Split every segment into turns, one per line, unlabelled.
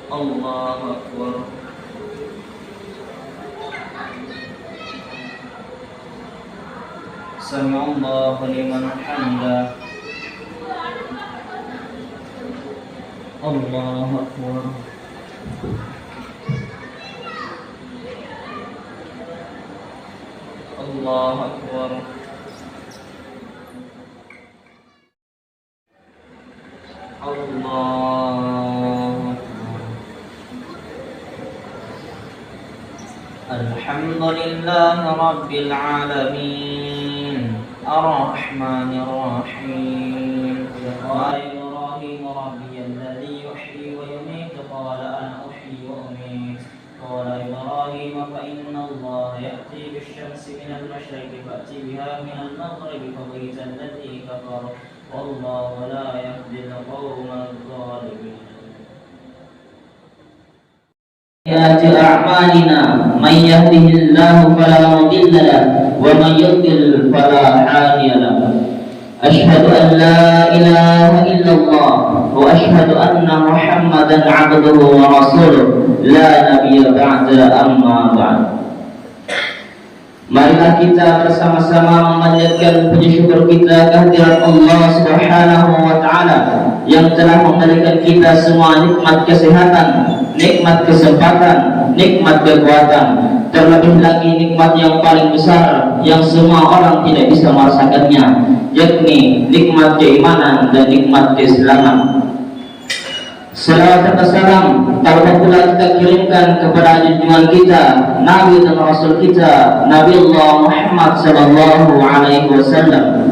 الله أكبر. سمع الله لمن حمده. الله أكبر. الله أكبر. الله أكبر. الحمد لله رب العالمين الرحمن الرحيم. قال إبراهيم ربي الذي يحيي ويميت قال أنا أحيي وأميت. قال إبراهيم فإن الله يأتي بالشمس من المشرق فأت بها من المغرب فبهت الذي كفر والله لا يهدي القوم الظالمين. أعمالنا من يهده الله فلا مضل له ومن يضلل فلا هادي له. أشهد أن لا إله إلا الله وأشهد أن محمدا عبده ورسوله لا نبي بعد أما بعد. Marilah kita bersama-sama memanjatkan puji syukur kita kehadirat Allah Subhanahu wa taala yang telah memberikan kita semua nikmat kesehatan, nikmat kesempatan, nikmat kekuatan, terlebih lagi nikmat yang paling besar yang semua orang tidak bisa merasakannya, yakni nikmat keimanan dan nikmat keislaman. Salawat dan salam tak pula kita kirimkan kepada junjungan kita, Nabi dan Rasul kita, Nabi Allah Muhammad sallallahu alaihi wasallam.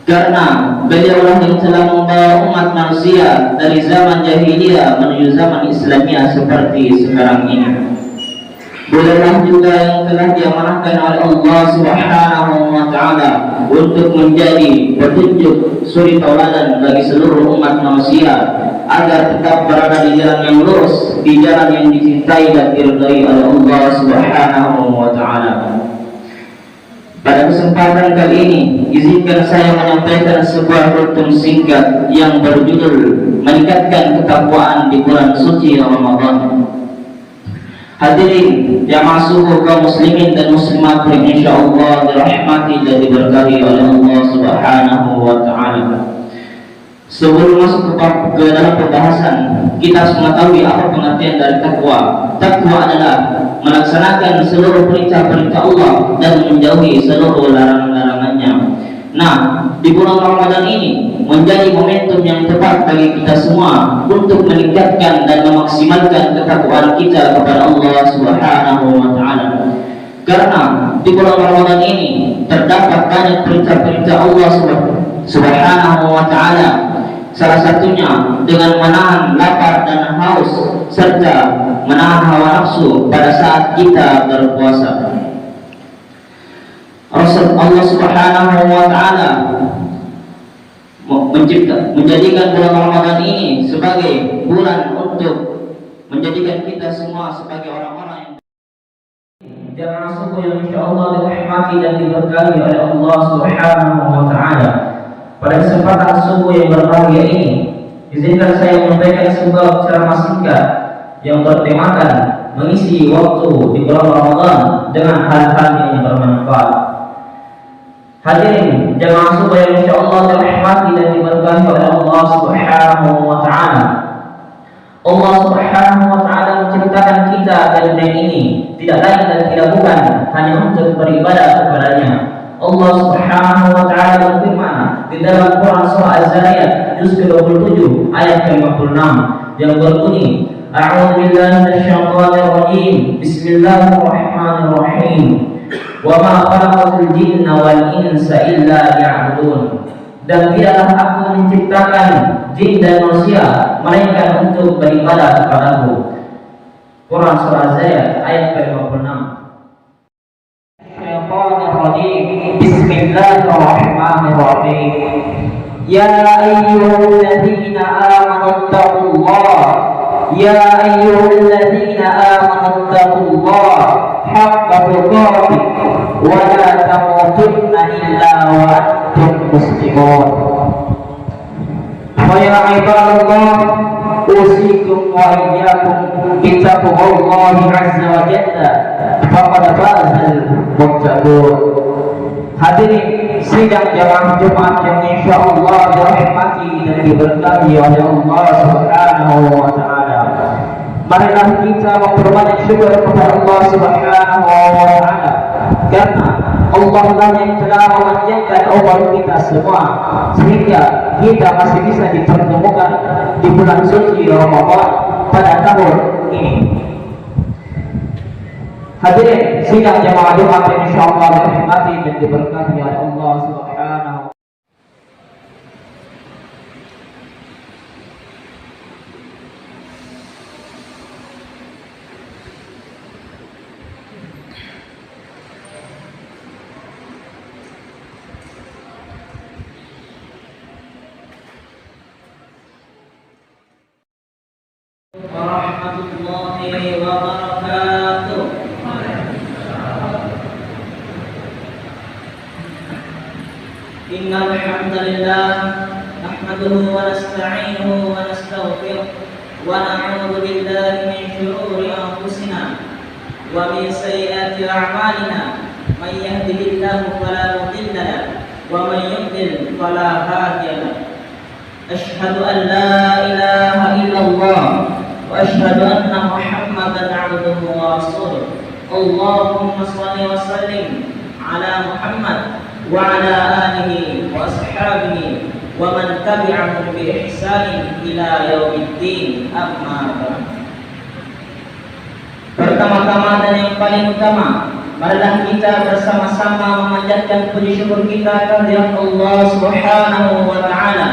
Karena beliaulah yang telah membawa umat manusia dari zaman jahiliyah menuju zaman Islamiyah seperti sekarang ini. Beliaulah juga yang telah diamanahkan oleh Allah Subhanahu wa taala untuk menjadi petunjuk suri tauladan bagi seluruh umat manusia agar tetap berada di jalan yang lurus, di jalan yang dicintai dan diridhai oleh Allah Subhanahu wa taala. Pada kesempatan kali ini, izinkan saya menyampaikan sebuah rukun singkat yang berjudul meningkatkan ketakwaan di bulan suci Ramadan. Hadirin jamaah subuh kaum muslimin dan muslimat yang insyaallah dirahmati dan diberkahi oleh Allah Subhanahu wa taala. Sebelum masuk ke dalam pembahasan, kita harus mengetahui apa pengertian dari takwa. Takwa adalah melaksanakan seluruh perintah-perintah Allah dan menjauhi seluruh larangan-larangannya. Nah, di bulan Ramadan ini menjadi momentum yang tepat bagi kita semua untuk meningkatkan dan memaksimalkan ketakwaan kita kepada Allah Subhanahu wa taala. Karena di bulan Ramadan ini terdapat banyak perintah-perintah Allah Subhanahu wa taala. Salah satunya dengan menahan lapar dan haus serta menahan hawa nafsu pada saat kita berpuasa. Allah Subhanahu wa taala menjadikan bulan Ramadan ini sebagai bulan untuk menjadikan kita semua sebagai orang-orang yang jamaah subuh yang insyaallah dirahmati dan diberkahi oleh Allah Subhanahu wa taala. Pada kesempatan subuh yang berbahagia ini, izinkan saya menyampaikan sebuah ceramah singkat yang bertemakan mengisi waktu di bulan Ramadan dengan hal-hal yang bermanfaat. Hadirin jamaah subuh yang insyaallah dirahmati dan diberkahi oleh Allah Subhanahu wa taala. Allah Subhanahu wa taala menciptakan kita dari dunia ini tidak lain dan tidak bukan hanya untuk beribadah kepadanya. Allah Subhanahu wa taala berfirman di dalam Quran surah Az-Zariyat juz ke-27 ayat ke-56 yang berbunyi, A'udzu billahi minasyaitonir rajim. Bismillahirrahmanirrahim. Wa ma khalaqatul jinna wal insa illa liya'budun. Dan tidaklah aku menciptakan jin dan manusia melainkan untuk beribadah kepadaku. Quran surah Az-Zariyat ayat ke-56. Bismillahirrahmanirrahim. Ya ayyuhalladzina amanu taqullaha Ya ayyuhalladzina amanu taqullaha haqqa tuqatih wa la tamutunna illa wa antum muslimun. Fa ya ibadallah أوصيكم وإياكم بتقوى الله عز وجل فقد فاز المتقون. Hadirin sidang jamaah Jumat yang insyaallah dirahmati dan diberkahi oleh Allah Subhanahu wa taala. Marilah kita memperbanyak syukur kepada Allah Subhanahu wa taala karena Allah lah yang telah memanjangkan umur kita semua sehingga kita masih bisa dipertemukan di bulan suci Ramadan pada tahun ini. Hadirin sidang jamaah Jumat yang insyaallah dirahmati dan diberkahi oleh Allah Subhanahu. Warahmatullahi wabarakatuh. Innal hamdalillah nahmaduhu wa nasta'inuhu wa nastaghfiruh wa na'udzu billahi min shururi anfusina wa min sayyiati a'malina. May yahdihillahu fala mudilla lahu wa may yudlil fala hadiya lahu. Asyhadu an la ilaha illallah wa asyhadu anna Muhammadan 'abduhu wa rasuluh. Allahumma shalli wa sallim ala Muhammad wa ala alihi wa ashabihi wa man tabi'ahum bi ihsanin ila yaumiddin. Amma ba'd. Pertama-tama dan yang paling utama, marilah kita bersama-sama memanjatkan puji syukur kita kehadirat Allah Subhanahu wa taala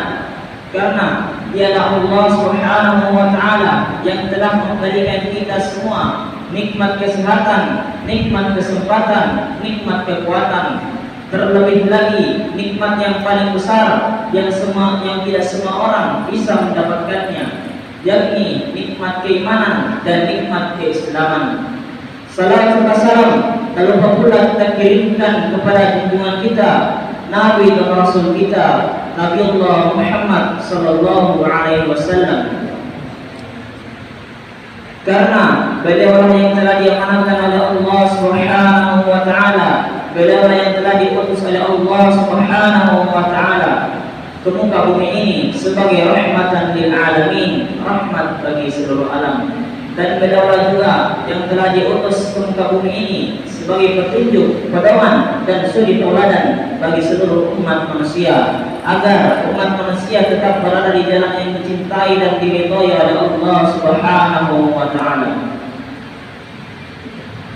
karena dialah Allah Subhanahu wa taala yang telah memberikan kita semua nikmat kesehatan, nikmat kesempatan, nikmat kekuatan. Terlebih lagi nikmat yang paling besar yang tidak semua orang bisa mendapatkannya, yakni nikmat keimanan dan nikmat keislaman. Salam serta salam lalu pula kita kirimkan kepada junjungan kita, Nabi dan Rasul kita, Nabi Allah Muhammad sallallahu alaihi wasallam. Karena beliau yang telah diamanahkan oleh Allah Subhanahu wa taala, beliau yang telah diutus oleh Allah Subhanahu wa taala ke muka bumi ini sebagai rahmatan lil alamin, rahmat bagi seluruh alam. Dan beliau juga yang telah diutus ke muka bumi ini sebagai petunjuk, pedoman dan suri tauladan bagi seluruh umat manusia, agar umat manusia tetap berada di jalan yang dicintai dan diridhai oleh Allah Subhanahu wa taala.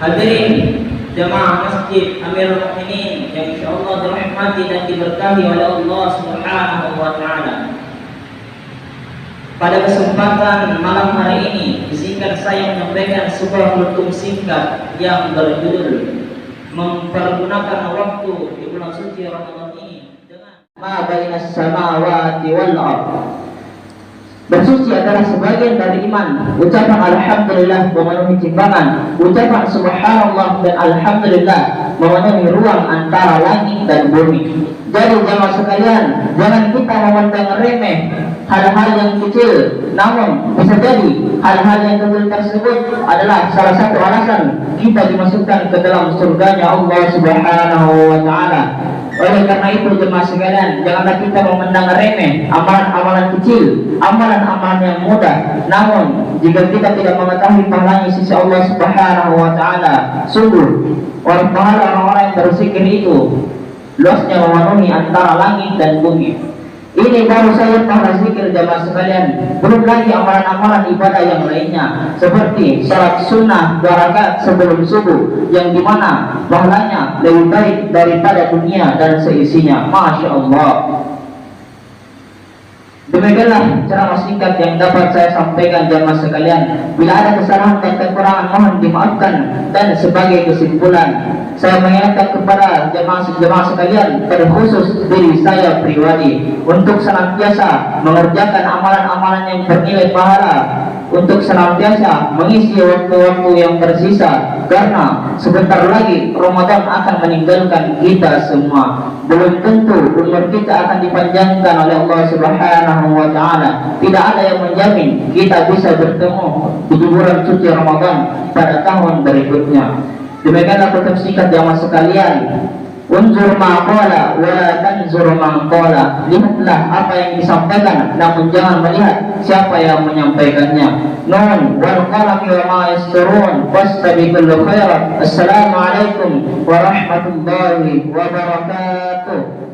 Hadirin jemaah Masjid Amirul Mukminin yang insyaallah dirahmati dan diberkahi oleh Allah Subhanahu wa taala. Pada kesempatan malam hari ini, izinkan saya menyampaikan sebuah hukum singkat yang berjudul mempergunakan waktu di bulan suci Ramadan ini dengan ma bainas samawati wal ardh. Bersuci adalah sebagian dari iman. Ucapan alhamdulillah memenuhi timbangan, ucapan subhanallah dan alhamdulillah memenuhi ruang antara langit dan bumi. Jadi jamaah sekalian, jangan kita memandang remeh hal-hal yang kecil, namun bisa jadi hal-hal yang kecil tersebut adalah salah satu alasan kita dimasukkan ke dalam surganya Allah Subhanahu wa taala. Oleh karena itu jemaah sekalian, janganlah kita memandang remeh amalan-amalan kecil, amalan-amalan yang mudah. Namun jika kita tidak mengetahui pahalanya sisi Allah Subhanahu wa taala, sungguh pahala orang-orang yang berzikir itu luasnya memenuhi antara langit dan bumi. Ini baru saja pahala zikir jamaah sekalian, belum lagi amalan-amalan ibadah yang lainnya seperti salat sunnah 2 rakaat sebelum subuh yang dimana pahalanya lebih baik daripada dunia dan seisinya. Masya Allah. Demikianlah ceramah singkat yang dapat saya sampaikan jamaah sekalian. Bila ada kesalahan dan kekurangan mohon dimaafkan. Dan sebagai kesimpulan, saya mengingatkan kepada jemaah sekalian, terkhusus diri saya pribadi, untuk senantiasa mengerjakan amalan-amalan yang bernilai pahala, untuk senantiasa mengisi waktu-waktu yang tersisa, karena sebentar lagi Ramadan akan meninggalkan kita semua. Belum tentu umur kita akan dipanjangkan oleh Allah Subhanahu Subhanahu wa taala. Tidak ada yang menjamin kita bisa bertemu di bulan suci Ramadan pada tahun berikutnya. Demikianlah kutip singkat jamaah sekalian. Unzur ma qala wa la tanzur ma qala. Lihatlah apa yang disampaikan, namun jangan melihat siapa yang menyampaikannya. Nun wal qalami wa ma yasturun wastabiqul khairat. Assalamualaikum warahmatullahi wabarakatuh.